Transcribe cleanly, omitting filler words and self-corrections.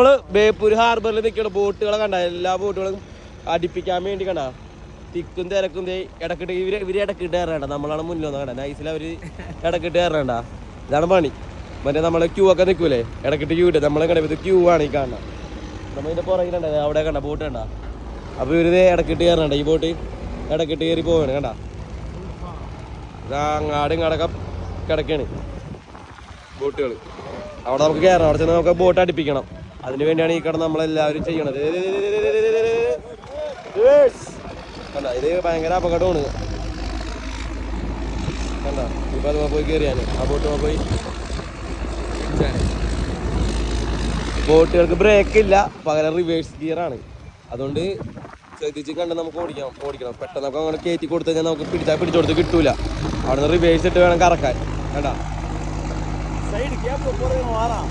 നമ്മള് ബേപ്പൂർ ഹാർബറിൽ നിൽക്കുന്ന ബോട്ടുകളെ കണ്ട, എല്ലാ ബോട്ടുകളും അടുപ്പിക്കാൻ വേണ്ടി കണ്ട തിക്കും തിരക്കും ഇടക്കിട്ട് ഇവര് ഇടക്കിട്ട് കയറേണ്ട. നമ്മളാണ് മുന്നിൽ കണ്ട നൈസിൽ അവര് ഇടക്കിട്ട് കയറേണ്ട. ഇതാണ് പണി. മറ്റേ നമ്മളെ ക്യൂ ഒക്കെ നിൽക്കൂലേ, ഇടക്കിട്ട് ക്യൂ ഇട്ട് നമ്മളെ കണ്ട ഇത് ക്യൂ ആണ് ഈ കാണുന്നത്. നമ്മളിതിന്റെ പുറകിലുണ്ട അവിടെ കണ്ട ബോട്ട് കണ്ട. അപ്പൊ ഇവര് ഇടക്കിട്ട് കയറണ്ട, ഈ ബോട്ട് ഇടക്കിട്ട് കയറി പോവാണ് കണ്ട. അങ്ങാടും ഇങ്ങാടൊക്കെ കിടക്കാണ് ബോട്ടുകൾ. അവിടെ നമുക്ക് കയറണം, അവിടെ ചെന്ന് നമുക്ക് ബോട്ട് അടുപ്പിക്കണം. അതിന് വേണ്ടിയാണ് ഈ കട നമ്മളെല്ലാവരും ചെയ്യണത്. കണ്ട ഇത് ഭയങ്കര അപകടമാണ് കണ്ട. ഇപ്പൊ അത് പോയി കയറിയാന് ആ ബോട്ട് പോയി. ബോട്ടുകൾക്ക് ബ്രേക്ക് ഇല്ല, പകരം റിവേഴ്സ് ഗിയർ ആണ്. അതുകൊണ്ട് ശ്രദ്ധിച്ച് കണ്ട് നമുക്ക് ഓടിക്കണം. പെട്ടെന്ന് നമുക്ക് അങ്ങനെ കയറ്റി കൊടുത്തു കഴിഞ്ഞാൽ നമുക്ക് പിടിച്ചു കൊടുത്ത് കിട്ടൂല. അവിടെ നിന്ന് റിവേഴ്സ് ഇട്ട് വേണം കറക്കാൻ. കണ്ട സൈഡ് മാറാം.